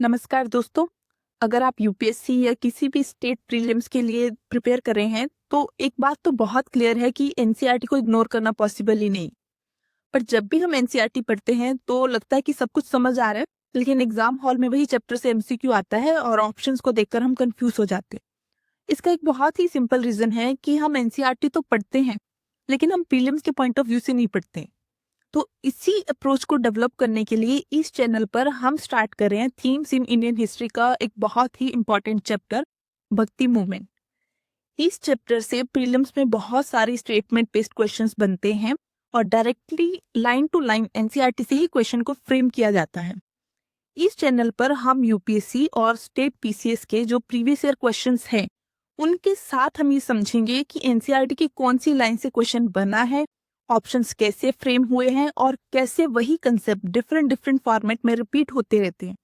नमस्कार दोस्तों। अगर आप यूपीएससी या किसी भी स्टेट प्रीलिम्स के लिए प्रिपेयर कर रहे हैं तो एक बात तो बहुत क्लियर है कि एनसीईआरटी को इग्नोर करना पॉसिबल ही नहीं। पर जब भी हम एनसीईआरटी पढ़ते हैं तो लगता है कि सब कुछ समझ आ रहा है, लेकिन एग्जाम हॉल में वही चैप्टर से एमसीक्यू आता है और ऑप्शंस को देखकर हम कंफ्यूज हो जाते हैं। इसका एक बहुत ही सिंपल रीजन है कि हम एनसीईआरटी तो पढ़ते हैं, लेकिन हम प्रीलिम्स के पॉइंट ऑफ व्यू से नहीं पढ़ते। तो इसी अप्रोच को डेवलप करने के लिए इस चैनल पर हम स्टार्ट कर रहे हैं थीम्स इन इंडियन हिस्ट्री का एक बहुत ही इम्पोर्टेंट चैप्टर, भक्ति मूवमेंट। इस चैप्टर से प्रीलिम्स में बहुत सारे स्टेटमेंट बेस्ड क्वेश्चंस बनते हैं और directly line to line NCERT से ही क्वेश्चन को फ्रेम किया जाता है। इस चैनल पर हम यूपीएससी और स्टेट पीसीएस के जो प्रीवियस ईयर क्वेश्चंस हैं उनके साथ हम ये समझेंगे कि एनसीईआरटी की कौन सी लाइन से क्वेश्चन बना है, ऑप्शंस कैसे फ्रेम हुए हैं और कैसे वही कंसेप्ट डिफरेंट डिफरेंट फॉर्मेट में रिपीट होते रहते हैं।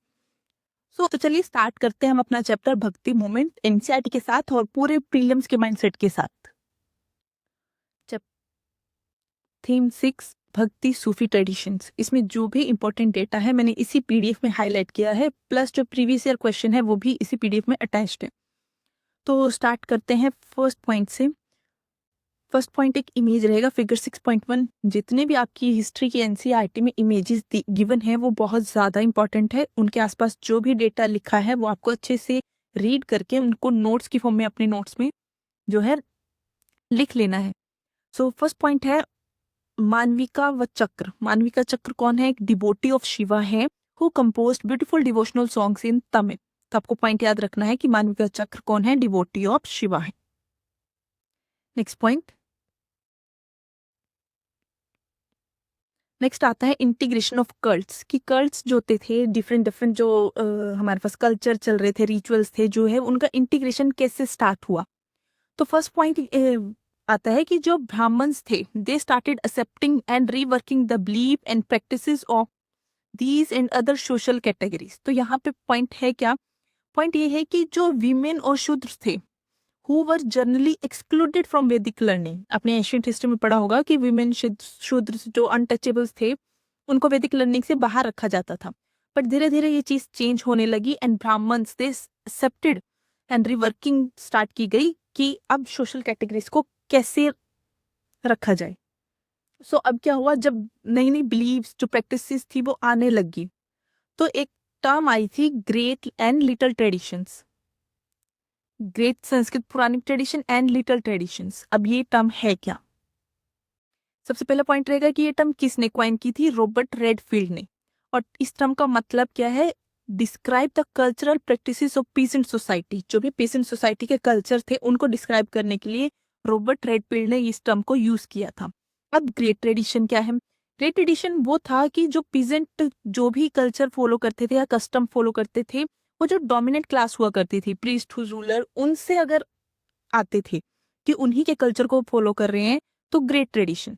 तो चलिए स्टार्ट करते हैं हम अपना चैप्टर भक्ति मूवमेंट एनसीईआरटी के साथ और पूरे प्रीलिम्स के माइंडसेट के साथ। थीम 6 भक्ति सूफी ट्रेडिशंस। इसमें जो भी इंपॉर्टेंट डेटा है मैंने इसी पीडीएफ में हाईलाइट किया है, प्लस जो प्रीवियस ईयर क्वेश्चन है वो भी इसी पीडीएफ में अटैच्ड है। तो स्टार्ट करते हैं फर्स्ट पॉइंट से। फर्स्ट पॉइंट एक इमेज रहेगा, फिगर 6.1। जितने भी आपकी हिस्ट्री की एनसीईआरटी में इमेजेस गिवन है वो बहुत ज़्यादा इंपॉर्टेंट है। उनके आसपास जो भी डेटा लिखा है वो आपको अच्छे से रीड करके उनको नोट्स की फॉर्म में अपने नोट्स में जो है लिख लेना है। सो फर्स्ट पॉइंट है मानविका व चक्र। मानविका चक्र कौन है? एक डिवोटी ऑफ शिवा है who composed beautiful devotional songs in Tamil. तो आपको पॉइंट याद रखना है कि मानविका चक्र कौन है? डिवोटी ऑफ शिवा है। नेक्स्ट पॉइंट, नेक्स्ट आता है इंटीग्रेशन ऑफ कल्ट्स। कि कल्ट्स जो होते थे डिफरेंट डिफरेंट जो हमारे पास कल्चर चल रहे थे, रिचुअल्स थे, जो है उनका इंटीग्रेशन कैसे स्टार्ट हुआ। तो फर्स्ट पॉइंट आता है कि जो ब्राह्मण्स थे दे started accepting and reworking the belief and practices of these and other social categories. तो यहाँ पे पॉइंट है क्या? पॉइंट ये है कि जो वीमेन और शूद्र थे who were generally excluded from Vedic learning। आपने एंशिएंट हिस्ट्री में पढ़ा होगा कि विमेन शूद्र जो अनटचेबल्स थे उनको वैदिक लर्निंग से बाहर रखा जाता था। बट धीरे धीरे ये चीज चेंज होने लगी and Brahmins they accepted and reworking start की गई कि अब सोशल कैटेगरीज को कैसे रखा जाए। सो अब क्या हुआ, जब नई नई बिलीव्स जो प्रैक्टिसेस थी वो आने लगी तो एक टर्म आई थी great and little traditions. Great Sanskrit पुरानी ट्रेडिशन एंड लिटिल ट्रेडिशंस। अब ये टर्म है क्या? सबसे पहला पॉइंट रहेगा कि ये टर्म किसने क्वाइन की थी? रॉबर्ट रेडफील्ड ने। और इस टर्म का मतलब क्या है? Describe the cultural practices of pheasant society. जो भी पीसेंट सोसाइटी के कल्चर थे उनको डिस्क्राइब करने के लिए रॉबर्ट रेडफील्ड ने इस टर्म को यूज किया था। अब ग्रेट ट्रेडिशन क्या है? ग्रेट ट्रेडिशन वो था कि जो पीजेंट जो भी कल्चर फॉलो करते थे या कस्टम फॉलो करते थे, वो जो डोमिनेंट क्लास हुआ करती थी, प्रीस्ट रूलर, उनसे अगर आते थे कि उन्हीं के कल्चर को फॉलो कर रहे हैं तो ग्रेट ट्रेडिशन।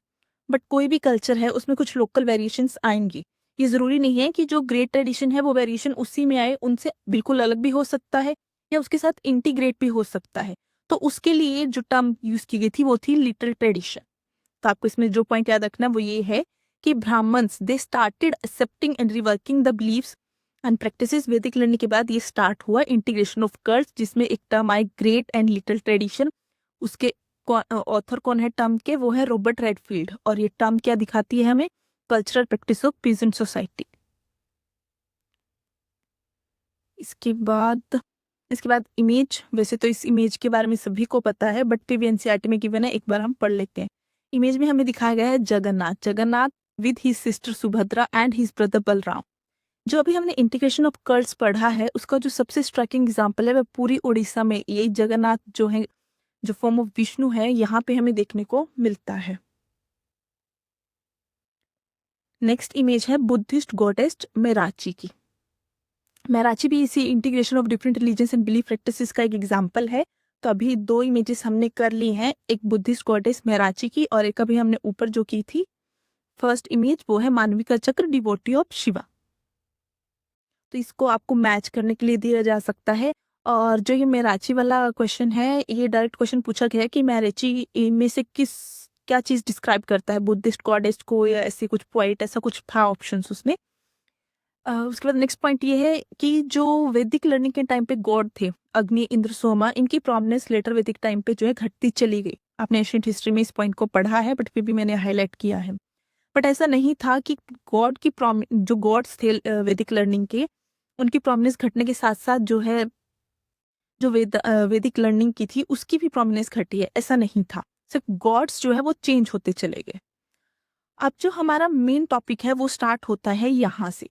बट कोई भी कल्चर है उसमें कुछ लोकल वेरिएशंस आएंगी। ये जरूरी नहीं है कि जो ग्रेट ट्रेडिशन है वो वेरिएशन उसी में आए, उनसे बिल्कुल अलग भी हो सकता है या उसके साथ इंटीग्रेट भी हो सकता है। तो उसके लिए जो टर्म यूज की गई थी वो थी लिटिल ट्रेडिशन। तो आपको इसमें जो पॉइंट याद रखना वो ये है कि Brahmins they started accepting and reworking the beliefs and practices. Vedic learning के बाद ये स्टार्ट हुआ इंटीग्रेशन ऑफ कल्ट्स, जिसमें एक term I great and little tradition. उसके ऑथर कौन है टर्म के? वो है रॉबर्ट रेडफील्ड। और ये टर्म क्या दिखाती है हमें? Cultural practice of peasant society. इसके बाद इमेज। वैसे तो इस इमेज के बारे में सभी को पता है बट टीवी एनसीईआरटी में गिवन है, एक बार हम पढ़ लेते हैं। इमेज में हमें दिखाया गया है Jagannath with his sister Subhadra and his brother Balram. जो अभी हमने इंटीग्रेशन ऑफ कल्ट्स पढ़ा है उसका जो सबसे स्ट्राइकिंग एग्जाम्पल है वह पूरी उड़ीसा में ये जगन्नाथ जो है, जो फॉर्म ऑफ विष्णु है, यहाँ पे हमें देखने को मिलता है। नेक्स्ट इमेज है बुद्धिस्ट गॉडेस मेराची की। मेराची भी इसी integration of different religions and belief practices का एक एग्जाम्पल है। तो अभी दो इमेजेस हमने कर ली हैं, एक बुद्धिस्ट गॉडेस मेराची की और एक अभी हमने ऊपर जो की थी फर्स्ट इमेज वो है मानविका चक्र डिवोटी ऑफ शिवा। तो इसको आपको मैच करने के लिए दिया जा सकता है। और जो ये मेराची वाला क्वेश्चन है ये डायरेक्ट क्वेश्चन पूछा गया है कि मेराची में से क्या चीज डिस्क्राइब करता है, बुद्धिस्ट गॉडेस को या ऐसे कुछ पॉइंट, ऐसा कुछ था ऑप्शंस उसमें। उसके बाद नेक्स्ट पॉइंट ये है कि जो वैदिक लर्निंग के टाइम पे गॉड थे अग्नि, इंद्र, सोमा, इनकी प्रोमिनेंस लेटर वैदिक टाइम पे जो है घटती चली गई। आपने एशियंट हिस्ट्री में इस पॉइंट को पढ़ा है, बट फिर भी मैंने हाईलाइट किया है। बट ऐसा नहीं था कि गॉड की जो गॉड्स थे वैदिक लर्निंग के, उनकी प्रोमिनेंस घटने के साथ साथ जो है जो वैदिक लर्निंग की थी उसकी भी प्रोमिनेंस घटी है, ऐसा नहीं था। सिर्फ गॉड्स जो है वो चेंज होते चले गए। अब जो हमारा मेन टॉपिक है वो स्टार्ट होता है यहाँ से,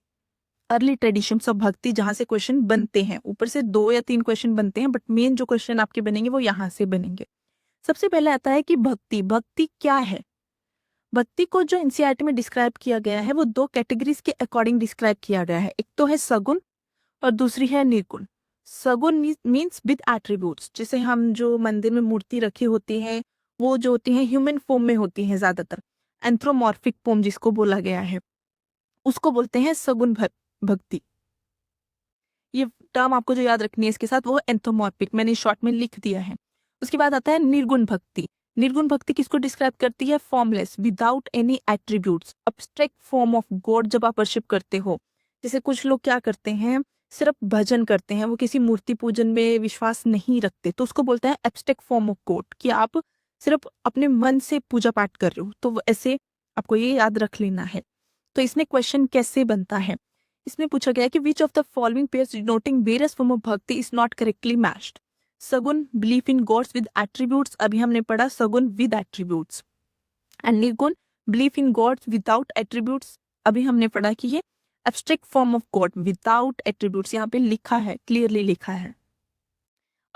अर्ली ट्रेडिशंस ऑफ भक्ति, जहाँ से क्वेश्चन बनते हैं। ऊपर से 2 या 3 क्वेश्चन बनते हैं, बट मेन जो क्वेश्चन आपके बनेंगे वो यहाँ से बनेंगे। सबसे पहले आता है कि भक्ति, भक्ति क्या है। भक्ति को जो एनसीईआरटी में डिस्क्राइब किया गया है वो 2 कैटेगरीज के अकॉर्डिंग डिस्क्राइब किया गया है। एक तो है सगुण और दूसरी है निर्गुण। सगुण मीन्स विद एट्रीब्यूट्स, जैसे हम जो मंदिर में मूर्ति रखी होती है वो जो होती है ह्यूमन फॉर्म में होती है ज्यादातर, एंथ्रोमॉर्फिक फॉर्म जिसको बोला गया है, उसको बोलते हैं सगुण भक्ति। ये टर्म आपको जो याद रखनी है इसके साथ, वो एंथ्रोमॉर्फिक मैंने शॉर्ट में लिख दिया है। उसके बाद आता है निर्गुण भक्ति। निर्गुण भक्ति किसको डिस्क्राइब करती है? Formless, without any attributes, abstract form of God जब आप वर्शिप करते हो। जैसे कुछ लोग क्या करते हैं, सिर्फ भजन करते हैं, वो किसी मूर्ति पूजन में विश्वास नहीं रखते, तो उसको बोलते हैं एब्स्ट्रैक्ट फॉर्म ऑफ गॉड, कि आप सिर्फ अपने मन से पूजा पाठ कर रहे हो। तो ऐसे आपको ये याद रख लेना है। तो इसमें क्वेश्चन कैसे बनता है, इसमें पूछा गया कि which of the following pairs denoting various form of bhakti is not correctly matched. Saguna, belief in gods with attributes, अभी हमने पढ़ा saguna with attributes. And nirguna, belief in gods without attributes, अभी हमने पढ़ा कि ये abstract form of god without attributes, यहाँ पे लिखा है, क्लियरली लिखा है।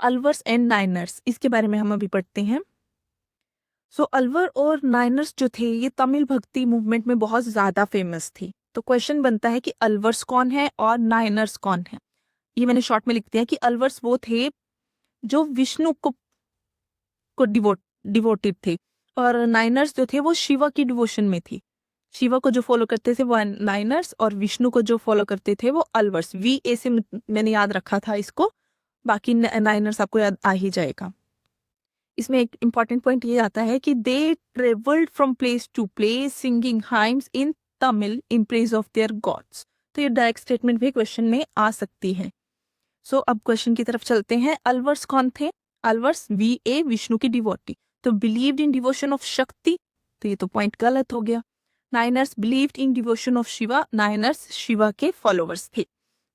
अल्वर्स एंड नाइनर्स, इसके बारे में हम अभी पढ़ते हैं। सो अल्वर और नाइनर्स जो थे ये तमिल भक्ति मूवमेंट में बहुत ज्यादा फेमस थे। तो क्वेश्चन बनता है कि अल्वर्स कौन है और नाइनर्स कौन है। ये मैंने शॉर्ट में लिख दिया कि अल्वर्स वो थे जो विष्णु को डिवोटेड थे, और नाइनर्स जो थे वो शिवा की डिवोशन में थी। शिवा को जो फॉलो करते थे वो नाइनर्स, और विष्णु को जो फॉलो करते थे वो अल्वर्स। VA से मैंने याद रखा था इसको, बाकी नाइनर्स आपको याद आ ही जाएगा। इसमें एक इंपॉर्टेंट पॉइंट ये आता है कि they travelled from place to place singing hymns in Tamil in praise of their gods. तो ये डायरेक्ट स्टेटमेंट भी क्वेश्चन में आ सकती है। सो अब क्वेश्चन की तरफ चलते हैं। अल्वर्स कौन थे? अल्वर्स VA विष्णु की डिवोटी, तो बिलीव्ड इन डिवोशन ऑफ शक्ति, तो ये तो पॉइंट गलत हो गया। Nayanars believed in devotion of Shiva, Nayanars Shiva के फॉलोवर्स थे।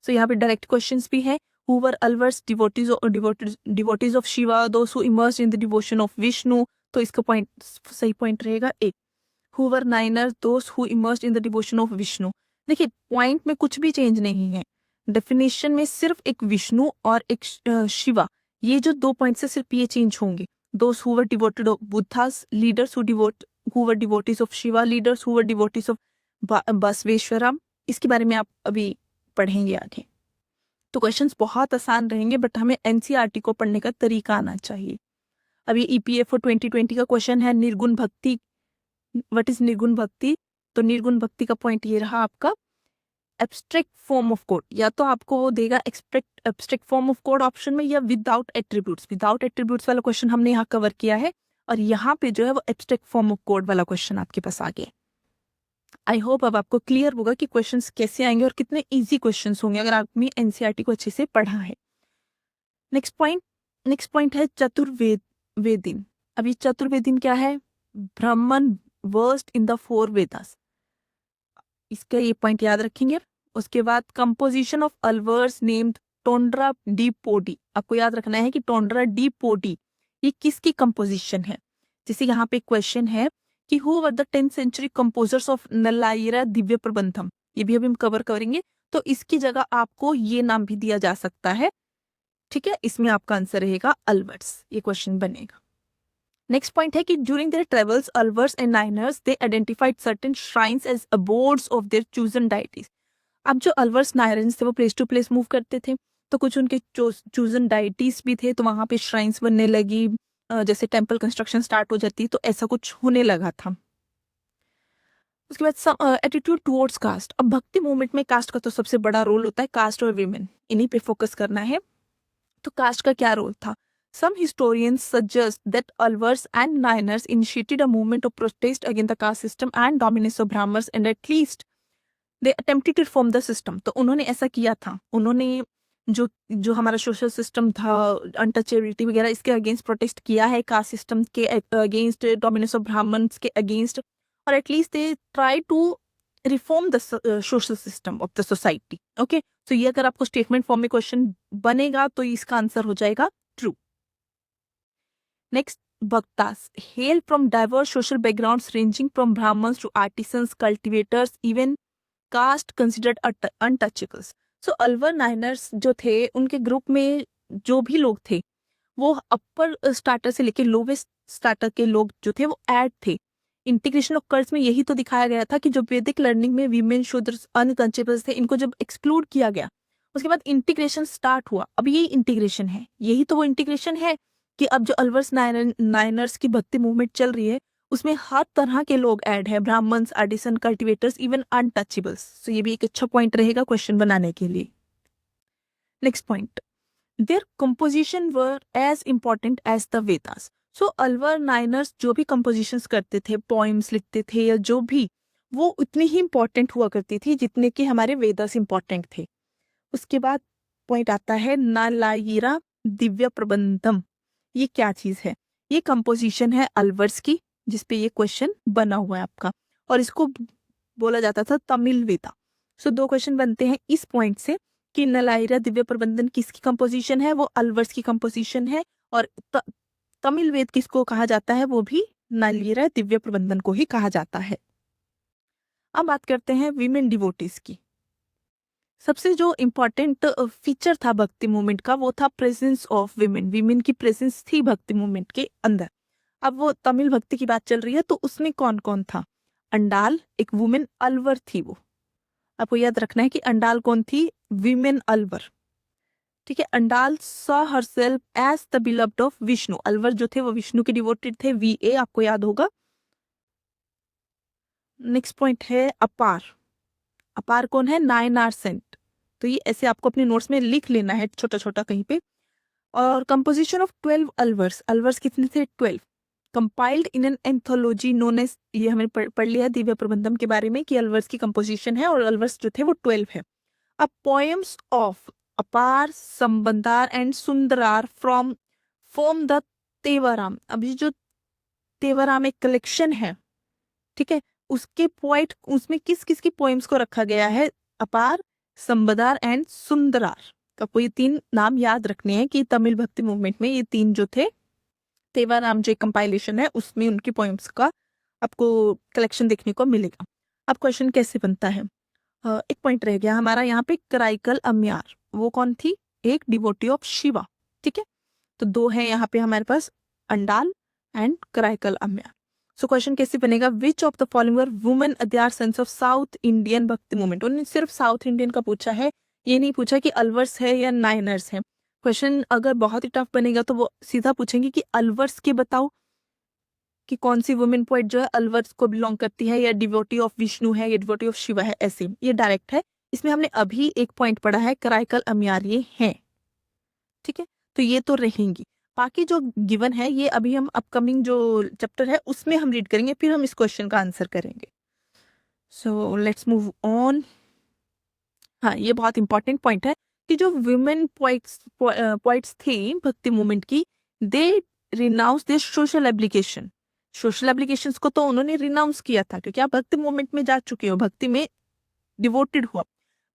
सो यहाँ पे डायरेक्ट क्वेश्चंस भी है। Who were Alvars devotees of Shiva, those who immersed in the devotion of Vishnu, तो इसका पॉइंट सही पॉइंट रहेगा एक। Who were Nainars, those who immersed in the devotion of Vishnu। देखिए पॉइंट में कुछ भी चेंज नहीं है, डेफिनेशन में सिर्फ एक विष्णु और एक शिवा, ये जो 2 पॉइंट से सिर्फ ये चेंज होंगे। Those who were devoted of Buddhas, leaders who were devotees of Shiva, leaders who were devotees of बसवेश्वरम, इसके बारे में आप अभी पढ़ेंगे आगे। तो क्वेश्चंस बहुत आसान रहेंगे, बट हमें एनसीईआरटी को पढ़ने का तरीका आना चाहिए। अभी EPFO 2020 का क्वेश्चन है निर्गुण भक्ति, व्हाट इज निर्गुण भक्ति। तो निर्गुण भक्ति का पॉइंट ये रहा आपका एब्स्ट्रैक्ट फॉर्म ऑफ गॉड, या तो आपको वो देगा abstract form of God option में, या विदाउट एट्रीब्यूट्स। विदाउट एट्रीब्यूट्स वाला क्वेश्चन हमने यहाँ कवर किया है, और यहाँ पे जो है वो एब्स्ट्रैक्ट फॉर्म ऑफ गॉड वाला क्वेश्चन आपके पास आ गया। आई होप अब आपको क्लियर होगा कि क्वेश्चंस कैसे आएंगे और कितने इजी क्वेश्चंस होंगे अगर आपने एनसीईआरटी को अच्छे से पढ़ा है। नेक्स्ट पॉइंट है चतुर्वेदिन। अभी चतुर्वेदिन क्या है? ब्राह्मण वर्स्ड इन द 4 वेदास, इसका ये पॉइंट याद रखेंगे। उसके बाद कंपोजिशन ऑफ अल्वर्स नेम्ड टोंड्रा डी पोडी, आपको याद रखना है कि टोंड्रा डी पोडी ये किसकी कंपोजिशन है। जैसे यहाँ पे क्वेश्चन है कि who were the 10th century composers of नलायिरा Divya Prabandham, ये भी अभी हम कवर करेंगे। तो इसकी जगह आपको ये नाम भी दिया जा सकता है, ठीक है। इसमें आपका आंसर रहेगा अल्वर्स, ये क्वेश्चन बनेगा। नेक्स्ट पॉइंट है कि during their travels Alvars and Nayanars they identified certain shrines as abodes of their chosen deities. अब जो अल्वर्स नायरन्स थे वो प्लेस टू प्लेस मूव करते थे, तो कुछ उनके चूजन डाइटीज भी थे, तो वहां पे श्राइन्स बनने लगी, जैसे टेम्पल कंस्ट्रक्शन स्टार्ट हो जाती, तो ऐसा कुछ होने लगा था। उसके बाद एटीट्यूड टुवर्ड्स कास्ट। अब भक्ति मूवमेंट में कास्ट का तो सबसे बड़ा रोल होता है, कास्ट और वीमेन, इन्हीं पे फोकस करना है। तो कास्ट का क्या रोल था? Some historians suggest that Alvars and Nainars initiated a movement of protest against the caste system and dominance of Brahmins, and at least they attempted to reform the system. तो उन्होंने ऐसा किया था, उन्होंने जो जो हमारा सोशल सिस्टम था, अनटचेबिलिटी वगैरह, इसके अगेंस्ट प्रोटेस्ट किया है, कास्ट सिस्टम के अगेंस्ट, डोमिनेंस ऑफ ब्राह्मण्स के अगेंस्ट, और at least they try to reform the social system of the society. Okay, तो ये अगर आपको स्टेटमेंट फॉर्म में क्वेश्चन बनेगा तो इसका आंसर हो जाएगा true. Next, Bhaktas hail from diverse social backgrounds ranging from Brahmins to artisans, cultivators, even caste considered untouchables. So Alwar Nayanars जो थे, उनके ग्रुप में जो भी लोग थे वो अपर स्टार्टर से लेकर लोवेस्ट स्टार्टर के लोग जो थे वो ऐड थे। इंटीग्रेशन ऑफ कर्स में यही तो दिखाया गया था कि जो वैदिक लर्निंग में वीमेन शूद्रस अनटचेबल्स थे, इनको जब एक्सक्लूड किया गया उसके बाद इंटीग्रेशन स्टार्ट हुआ। अब यही इंटीग्रेशन है, यही तो वो इंटीग्रेशन है कि अब जो अल्वर्स नाइनर्स की भक्ति मूवमेंट चल रही है उसमें हर तरह के लोग ऐड है, Brahmins, artisan, cultivators, even untouchables. So ये भी एक अच्छा पॉइंट रहेगा क्वेश्चन बनाने के लिए। Next point, their composition were as important as the Vedas. So Alvar Nayanars जो भी कंपोजिशंस करते थे, पोइम्स लिखते थे या जो भी, वो उतनी ही इंपॉर्टेंट हुआ करती थी जितने कि हमारे वेदास इंपॉर्टेंट थे। उसके बाद पॉइंट आता है नालायिरा दिव्य प्रबंधम। ये क्या चीज है? ये कंपोजिशन है अल्वर्स की, जिसपे ये क्वेश्चन बना हुआ है आपका, और इसको बोला जाता था तमिल वेदा। सो दो क्वेश्चन बनते हैं इस पॉइंट से कि नलायिरा दिव्य प्रबंधन किसकी कंपोजिशन है? वो अल्वर्स की कंपोजिशन है। और तमिल वेद किसको कहा जाता है? वो भी नालायिरा दिव्य प्रबंधन को ही कहा जाता है। अब बात करते हैं विमेन डिवोटीज की। सबसे जो इम्पोर्टेंट फीचर था भक्ति मूवमेंट का वो था प्रेजेंस ऑफ विमेन। विमेन की प्रेजेंस थी भक्ति मूवमेंट के अंदर। अब वो तमिल भक्ति की बात चल रही है तो उसमें कौन कौन था? अंडाल एक वुमेन अल्वर थी। वो आपको याद रखना है कि अंडाल कौन थी? विमेन अल्वर। ठीक है, Andal saw herself as the beloved of Vishnu. Alvar जो थे वो विष्णु के डिवोटेड थे, VA आपको याद होगा। नेक्स्ट पॉइंट है अपार। अपार कौन है? नायनार सेंट। तो ये ऐसे आपको अपने नोट्स में लिख लेना है छोटा छोटा कहीं पे। और कंपोजिशन ऑफ 12 अल्वर्स। अल्वर्स कितने थे? 12। Compiled in an anthology known as, ये हमें पढ़ लिया दिव्य प्रबंधम के बारे में कि अल्वर्स की कंपोजिशन है और अल्वर्स जो थे वो 12 है। अब पोएम्स ऑफ अपार, संबंधार एंड सुंदरार फ्रॉम द तेवराम। अभी जो तेवराम एक कलेक्शन है, ठीक है, उसके पोइट, उसमें किस किस की पोएम्स को रखा गया है? अपार, संबदार एंड सुंदरार। आपको ये 3 नाम याद रखने हैं कि तमिल भक्ति मूवमेंट में ये 3 जो थे, तेवाराम जो कंपाइलेशन है उसमें उनकी पोएम्स का आपको कलेक्शन देखने को मिलेगा। अब क्वेश्चन कैसे बनता है? एक पॉइंट रह गया हमारा यहाँ पे, कराइकल अम्यार। वो कौन थी? एक डिवोटी ऑफ शिवा। ठीक है, तो 2 है यहाँ पे हमारे पास, Andal and Karaikal Ammaiyar. So question कैसे बनेगा? Which of the following were women other saints of South Indian bhakti movement. उन्होंने सिर्फ साउथ इंडियन का पूछा है, ये नहीं पूछा कि अल्वर्स है या नाइनर्स है। क्वेश्चन अगर बहुत ही टफ बनेगा तो वो सीधा पूछेंगे कि अल्वर्स के बताओ कि कौन सी वुमेन पोएट जो है अल्वर्स को बिलोंग करती है, या डिवोटी ऑफ विष्णु है, या डिवोटी ऑफ शिवा है। ऐसे ये डायरेक्ट है। इसमें हमने अभी एक पॉइंट पढ़ा है, कराइकल अम्यार ये है। ठीक है, तो ये तो रहेंगी। बाकी जो गिवन है ये अभी हम अपकमिंग जो चैप्टर है उसमें हम रीड करेंगे, फिर हम इस क्वेश्चन का आंसर करेंगे। So let's move on. हाँ, ये बहुत इंपॉर्टेंट पॉइंट है कि जो वुमेन पोइट्स थी भक्ति मूवमेंट की, they renounce their social application. Social applications को तो उन्होंने रिनाउंस किया था क्योंकि आप भक्ति मूवमेंट में जा चुके हो, भक्ति में डिवोटेड हुआ,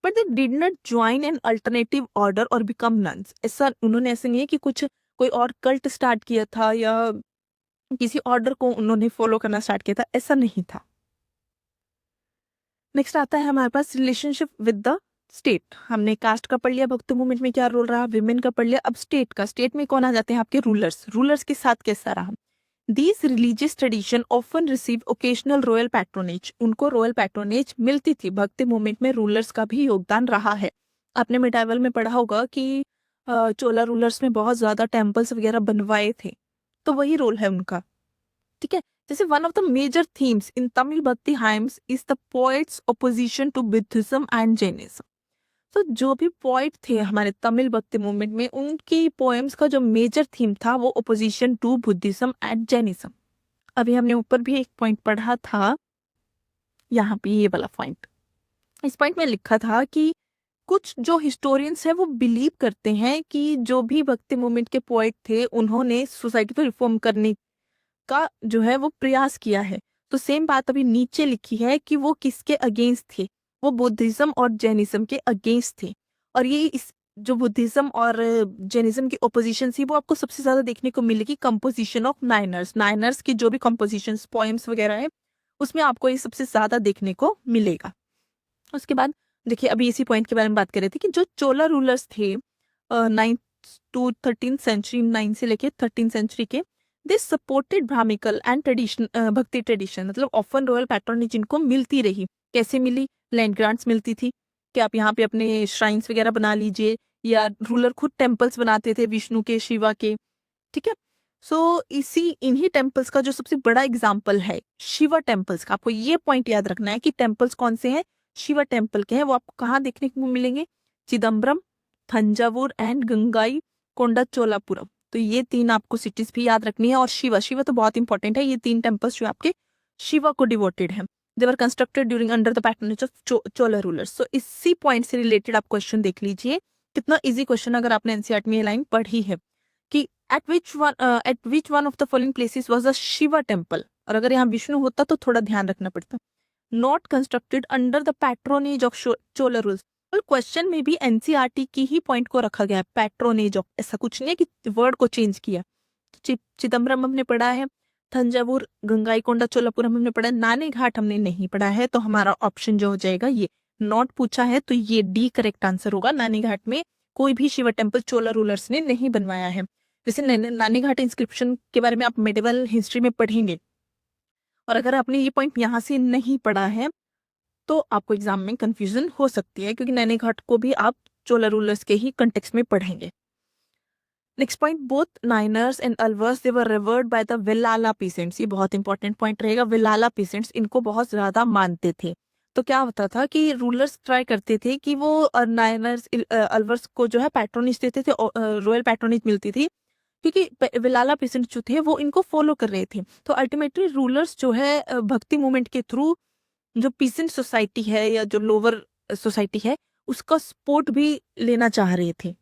but they did not join an alternative order और बिकम नन्स। ऐसा उन्होंने ऐसे नहीं है कि कुछ कोई और कल्ट स्टार्ट किया था या किसी ऑर्डर को उन्होंने फॉलो करना स्टार्ट किया था, ऐसा नहीं था। नेक्स्ट आता है हमारे पास रिलेशनशिप विद द स्टेट। हमने कास्ट का पढ़ लिया, भक्ति मूवमेंट में क्या रोल रहा, विमेन का पढ़ लिया। अब स्टेट का, स्टेट में कौन आ जाते हैं? आपके रूलर्स। रूलर्स के साथ कैसा रहा? These religious tradition often receive occasional royal patronage. उनको रॉयल पैट्रोनेज मिलती थी। भक्ति मूवमेंट में रूलर्स का भी योगदान रहा है। आपने मिडाइवल में पढ़ा होगा कि चोला रूलर्स में बहुत ज्यादा टेम्पल्स वगैरह बनवाए थे, तो वही रोल है उनका। ठीक है, जैसे one of the major themes in Tamil bhakti hymns is the poets opposition to Buddhism and Jainism. तो जो भी पोइट थे हमारे तमिल भक्ति मूवमेंट में, उनकी पोएम्स का जो मेजर थीम था वो opposition to Buddhism and Jainism. अभी हमने ऊपर भी एक पॉइंट पढ़ा था, यहाँ पे ये वाला पॉइंट। इस पॉइंट में लिखा था कि कुछ जो हिस्टोरियंस हैं वो बिलीव करते हैं कि जो भी भक्ति मूवमेंट के पोएट थे उन्होंने सोसाइटी को रिफॉर्म करने का जो है वो प्रयास किया है। तो सेम बात अभी नीचे लिखी है कि वो किसके अगेंस्ट थे, वो बुद्धिज्म और जैनिज्म के अगेंस्ट थे। और ये इस जो बुद्धिज्म और जैनिज्म की ओपोजिशन थी वो आपको सबसे ज्यादा देखने को मिलेगी कंपोजिशन ऑफ नाइनर्स की जो भी कंपोजिशन पोएम्स वगैरह है उसमें आपको ये सबसे ज्यादा देखने को मिलेगा। उसके बाद देखिए अभी इसी पॉइंट के बारे में बात कर रहे थे कि जो चोला रूलर्स थे 9th टू 13th सेंचुरी, 9 से लेके 13th सेंचुरी के, दे सपोर्टेड ब्राह्मिकल एंड ट्रेडिशन भक्ति ट्रेडिशन, मतलब ऑफन रॉयल पैट्रोनेज इनको मिलती रही। कैसे मिली? लैंड ग्रांट्स मिलती थी कि आप यहाँ पे अपने श्राइन्स वगैरह बना लीजिए, या रूलर खुद टेम्पल्स बनाते थे विष्णु के, शिवा के, ठीक है। सो इसी इन्हीं टेम्पल्स का जो सबसे बड़ा एग्जाम्पल है शिवा टेम्पल्स का, आपको ये पॉइंट याद रखना है कि टेम्पल्स कौन से हैं, शिवा टेम्पल के हैं। वो आपको कहाँ देखने को मिलेंगे? चिदम्बरम, थंजावुर एंड गंगाई कोंडा चोलापुरम। तो ये 3 आपको सिटीज भी याद रखनी है। और शिवा तो बहुत इंपॉर्टेंट है। ये 3 टेम्पल्स जो आपके शिवा को डिवोटेड है, they were constructed during under the patronage of Chola rulers. So इसी पॉइंट से रिलेटेड आप क्वेश्चन देख लीजिए, कितना इजी क्वेश्चन अगर आपने एनसीईआरटी में ये लाइन पढ़ी है कि eight which one of the following places was a Shiva temple. और अगर यहाँ विष्णु होता तो थोड़ा ध्यान रखना पड़ता। Not constructed under the patronage of Chola rules. Question में भी एनसीईआरटी की ही पॉइंट को रखा गया है, पैट्रोनेज ऑफ, ऐसा कुछ नहीं है कि वर्ड को चेंज किया। चिदम्बरम हमने पढ़ा है, थंजावुर, गंगाईकोंडा चोलापुरम हमने पढ़ा है, नानी घाट हमने नहीं पढ़ा है। तो हमारा ऑप्शन जो हो जाएगा ये, नॉट पूछा है तो ये डी करेक्ट आंसर होगा। नानी घाट में कोई भी शिवा टेम्पल चोला रूलर्स ने नहीं बनवाया है। वैसे नानी घाट इंस्क्रिप्शन के बारे में आप मेडिवल हिस्ट्री में पढ़ेंगे, और अगर आपने ये पॉइंट यहाँ से नहीं पढ़ा है तो आपको एग्जाम में कंफ्यूजन हो सकती है, क्योंकि नानी घाट को भी आप चोला रूलर्स के ही कंटेक्स्ट में पढ़ेंगे। Next point, both Nayanars and Alvars they were revered by the Vellala peasants. ये बहुत इंपॉर्टेंट पॉइंट रहेगा। विलाला पीसेंट्स इनको बहुत ज्यादा मानते थे। तो क्या होता था कि रूलर्स ट्राई करते थे कि वो नाइनर्स अलवर्स को जो है पैट्रोनेज देते थे, रॉयल पैट्रोनेज मिलती थी, क्योंकि विलाला पीसेंट्स जो थे वो इनको फॉलो कर रहे थे। तो अल्टीमेटली रूलर्स जो है भक्ति मूवमेंट के थ्रू जो पीसेंट सोसाइटी है या जो लोअर सोसाइटी है उसका सपोर्ट भी लेना चाह रहे थे।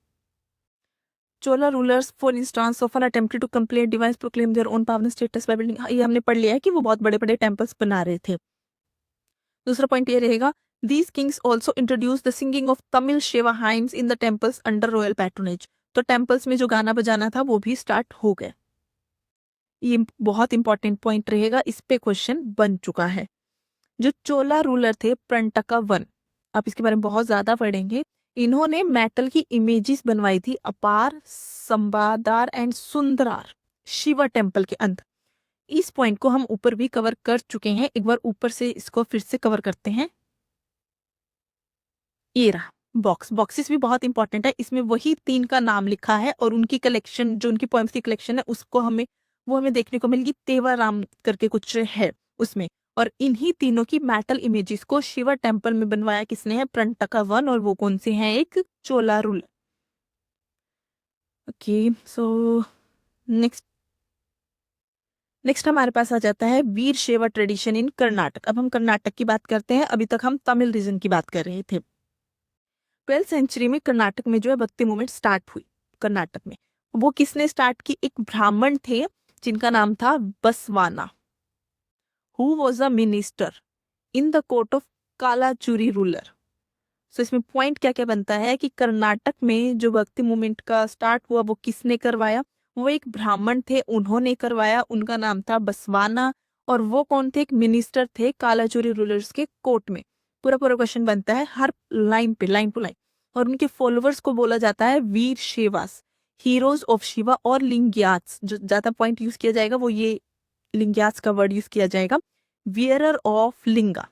Chola rulers for instance often attempted to complete device proclaim their own power status by building. ये हमने पढ़ लिया है कि वो बहुत बड़े बड़े टेम्पल्स बना रहे थे। दूसरा पॉइंट ये रहेगा, these Kings also introduce the singing of Tamil Shiva hymns in the temples under royal patronage. तो टेम्पल्स में जो गाना बजाना था वो भी स्टार्ट हो गए। ये बहुत इंपॉर्टेंट पॉइंट रहेगा, इस पे क्वेश्चन बन चुका है। जो चोला रूलर थे प्रणटका वन, आप इसके बारे में बहुत ज्यादा पढ़ेंगे। इन्होंने मेटल की इमेजेस बनवाई थी अपार, संबादार एंड सुंदरार शिवा टेम्पल के अंदर। इस पॉइंट को हम ऊपर भी कवर कर चुके हैं, एक बार ऊपर से इसको फिर से कवर करते हैं। ये रहा बॉक्सेस भी बहुत इंपॉर्टेंट है। इसमें वही 3 का नाम लिखा है और उनकी कलेक्शन, जो उनकी पोएम्स की कलेक्शन है उसको हमें देखने को मिलेगी। तेवाराम करके कुछ है उसमें। और इन्हीं तीनों की मेटल इमेजेस को शिवा टेम्पल में बनवाया किसने है? प्रणटका वन। और वो कौन से हैं? एक चोला रूलर। ओके, सो नेक्स्ट हमारे पास आ जाता है वीर शैव ट्रेडिशन इन कर्नाटक। अब हम कर्नाटक की बात करते हैं, अभी तक हम तमिल रीजन की बात कर रहे थे। 12th सेंचुरी में कर्नाटक में जो है भक्ति मूवमेंट स्टार्ट हुई। कर्नाटक में वो किसने स्टार्ट की? एक ब्राह्मण थे जिनका नाम था Basavanna, who was a minister in the court of Kalachuri ruler. So इसमें पॉइंट क्या क्या बनता है कि कर्नाटक में जो भक्ति मूवमेंट का स्टार्ट हुआ वो किसने करवाया? वो एक ब्राह्मण थे, उन्होंने करवाया। उनका नाम था बसवाना। और वो कौन थे? एक मिनिस्टर थे कालाचुरी रूलर्स के कोर्ट में। पूरा पूरा क्वेश्चन बनता है हर लाइन पे, लाइन टू लाइन। और उनके फॉलोअर्स को बोला जाता है वीर शेवास, हीरोज ऑफ शिवा और लिंग्यात्स। जो ज्यादा पॉइंट यूज किया जाएगा वो ये लिंग्यात्स का वर्ड यूज किया जाएगा, वियरर ऑफ लिंगा।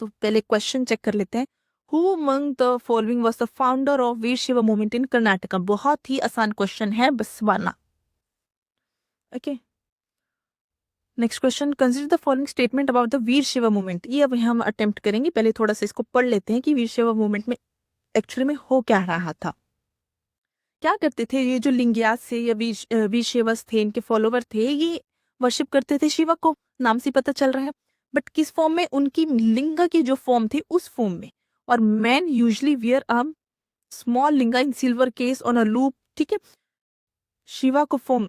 तो पहले क्वेश्चन चेक कर लेते हैं। Who among the following was the founder of Virashaiva movement in Karnataka? बहुत ही आसान क्वेश्चन है, Basavanna. Okay, next question, consider the following statement about the Virashaiva movement. ये अब हम अटेम्प्ट करेंगे। पहले थोड़ा सा इसको पढ़ लेते हैं कि वीर शिवा मूवमेंट में एक्चुअली में हो क्या रहा था। क्या करते थे ये जो लिंग्यास थे या वीर शिवस थे, इनके फॉलोवर थे, ये वर्शिप करते थे शिवा को, नाम से पता चल रहा है। बट किस फॉर्म में, उनकी लिंगा की जो फॉर्म थी उस फॉर्म में। और man usually wear a small linga in silver case on a loop, ठीक है। शिवा को फॉर्म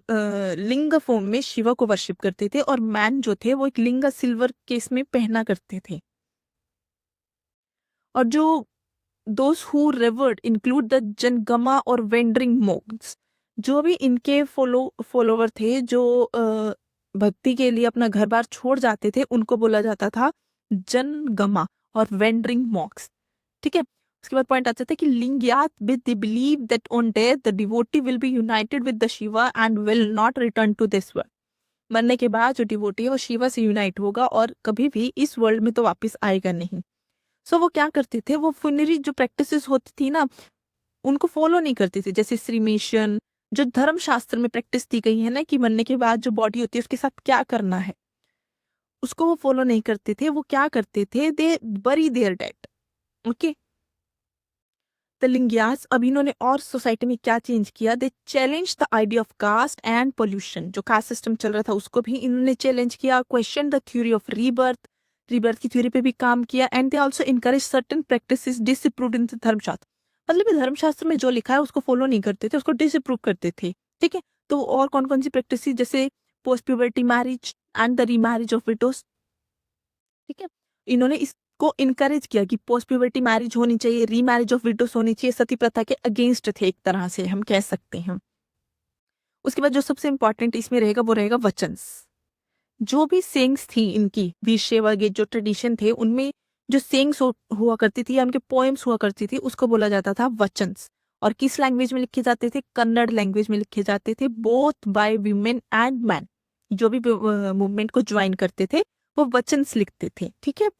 लिंग फॉर्म में शिवा को वर्शिप करते थे, और मैन जो थे वो एक लिंगा सिल्वर केस में पहना करते थे। और जो those who revered include the jangama और वेंडरिंग मोंक्स, जो भी इनके फॉलोवर थे, जो भक्ति के लिए अपना घर बार छोड़ जाते थे, उनको बोला जाता था जनगमा और वेंडरिंग मॉक्स, ठीक है। उसके बाद पॉइंट आता था कि Lingayat with the believe that on death the devotee will be united with the Shiva and will not return to this world. मरने के बाद जो डिवोटी है वो शिवा से यूनाइट होगा और कभी भी इस वर्ल्ड में तो वापस आएगा नहीं। सो वो क्या करते थे, वो फुनरी जो प्रैक्टिसेस होती थी ना, उनको फॉलो नहीं करते थे। जैसे श्रीमेशन, जो धर्म शास्त्र में प्रैक्टिस दी गई है ना, कि मरने के बाद जो बॉडी होती है उसके साथ क्या करना है, उसको वो फॉलो नहीं करते थे। वो क्या करते थे, they bury their dead, okay. The Lingayats, अब इन्होंने और सोसाइटी में क्या चेंज किया, they challenge the idea of caste and pollution. जो कास्ट सिस्टम चल रहा था उसको भी इन्होंने चैलेंज किया। Question the theory of rebirth, rebirth की थ्योरी पे भी काम किया। And they also encourage certain practices disapproved in the Dharmashastra. मतलब ये धर्मशास्त्र में जो लिखा है उसको फॉलो नहीं करते थे, उसको डिसअप्रूव करते थे, ठीक है। तो और कौन कौन सी प्रैक्टिस, जैसे post puberty marriage and the remarriage of widows, ठीक है। इन्होंने इसको इनकरेज किया कि पोस्ट प्यूबर्टी मैरिज होनी चाहिए, रीमैरिज ऑफ विडोज होनी चाहिए, सती प्रथा के अगेंस्ट थे एक तरह से हम कह सकते हैं। उसके बाद जो सबसे इंपॉर्टेंट इसमें रहेगा वो रहेगा वचन्स। जो भी सेंग्स थी इनकी वीरशैव वगैरह जो ट्रेडिशन थे, उनमें जो सेंग्स हुआ करती थी या उनके पोएम्स हुआ करती थी, उसको बोला जाता था वचन्स। और किस लैंग्वेज में लिखे जाते थे, कन्नड़ लैंग्वेज में लिखे जाते थे, both by women and man. जो भी मूवमेंट को ज्वाइन करते थे वो वचन्स लिखते थे, ठीक है।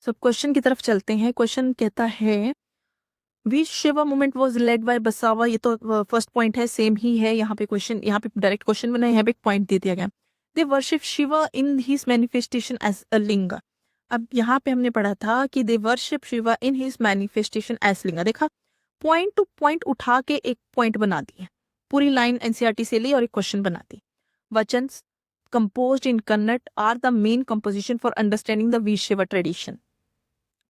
सब क्वेश्चन की तरफ चलते हैं। क्वेश्चन कहता है which Shiva movement was led by Basava. ये तो फर्स्ट पॉइंट है, सेम ही है। यहाँ पे क्वेश्चन, यहाँ पे डायरेक्ट क्वेश्चन बना है, यहाँ पे एक पॉइंट दे दिया गया। They worship Shiva in his manifestation as a linga. अब यहाँ पे हमने पढ़ा था कि they worship Shiva in his manifestation as linga. देखा, पॉइंट टू पॉइंट उठा के एक पॉइंट बना दिया, पूरी लाइन एनसीईआरटी से ली और एक क्वेश्चन बना दी। वचन्स composed in Kannada are the main composition for understanding the Veershaiva tradition।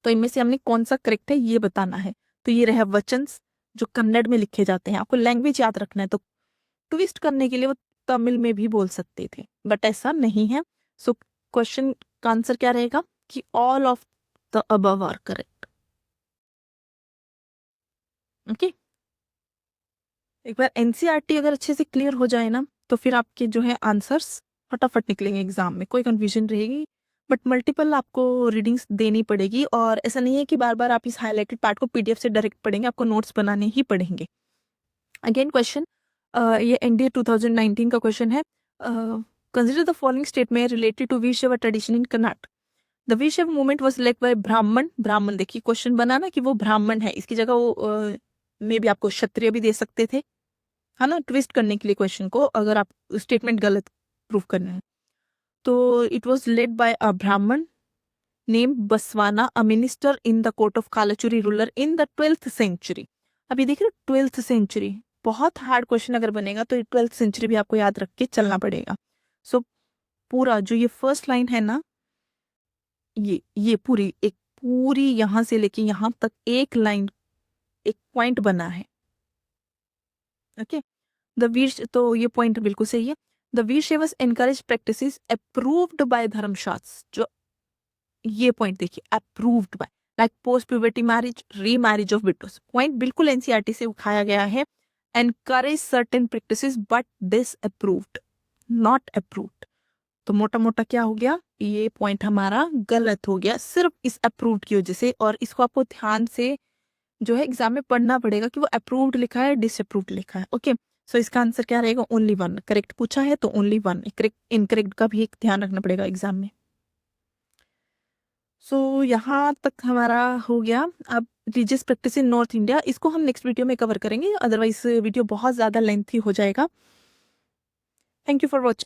तो इनमें से हमने कौन सा करेक्ट है ये बताना है। तो ये रहे वचन्स जो कन्नड़ में लिखे जाते हैं। आपको लैंग्वेज याद रखना है, तो ट्विस्ट करने के लिए वो तमिल में भी बोल सकते थे, बट ऐसा नहीं है। सो क्वेश्चन का आंसर क्या रहेगा कि all of the above are correct, okay. एक बार एनसीईआरटी अगर अच्छे से क्लियर हो जाए ना, तो फिर आपके जो है आंसर्स फटाफट निकलेंगे एग्जाम में, कोई कंफ्यूजन रहेगी। बट मल्टीपल आपको रीडिंग्स देनी पड़ेगी, और ऐसा नहीं है कि बार बार आप इस हाईलाइटेड पार्ट को पीडीएफ से डायरेक्ट पढ़ेंगे, आपको नोट्स बनाने ही पड़ेंगे। अगेन क्वेश्चन, ये एनडीए 2019 का क्वेश्चन है। Consider the following statement related to Virashaiva tradition in Karnataka. The Virashaiva movement was led by Brahmin. Brahmin, देखिए क्वेश्चन बना ना कि वो ब्राह्मण है, इसकी जगह वो मे भी आपको क्षत्रिय भी दे सकते थे, है ना, ट्विस्ट करने के लिए क्वेश्चन को, अगर आप स्टेटमेंट गलत प्रूव करना है। तो it was led by a Brahmin name Basavanna, a minister in the court of Kalachuri ruler in the 12th century. अभी देख रहे हो 12th सेंचुरी, बहुत हार्ड क्वेश्चन अगर बनेगा तो 12th सेंचुरी भी आपको याद रख के चलना पड़ेगा। सो पूरा जो ये फर्स्ट लाइन है ना, ये पूरी यहां से लेके यहां तक एक लाइन, एक पॉइंट बना है, ओके। द वीर, तो ये पॉइंट बिल्कुल सही है। The Virashaivas encourage practices approved by Dharmashastra. जो ये पॉइंट देखिए, approved by, like post puberty marriage, remarriage of widows, point बिल्कुल एनसीईआरटी से उठाया गया है। Encourage certain practices but disapproved, not approved. तो मोटा मोटा क्या हो गया, ये पॉइंट हमारा गलत हो गया सिर्फ इस अप्रूव्ड की वजह से। और इसको आपको ध्यान से जो है एग्जाम में पढ़ना पड़ेगा कि वो अप्रूव्ड लिखा है, डिसअप्रूव्ड लिखा है, ओके। सो इसका आंसर क्या रहेगा, ओनली वन। करेक्ट पूछा है तो ओनली वन, इनकरेक्ट का भी एक ध्यान रखना पड़ेगा एग्जाम में। सो यहाँ तक हमारा हो गया। अब religious practice in north India, इसको हम नेक्स्ट वीडियो में कवर करेंगे, अदरवाइज वीडियो बहुत ज़्यादा लेंथी हो जाएगा। Thank you for watching.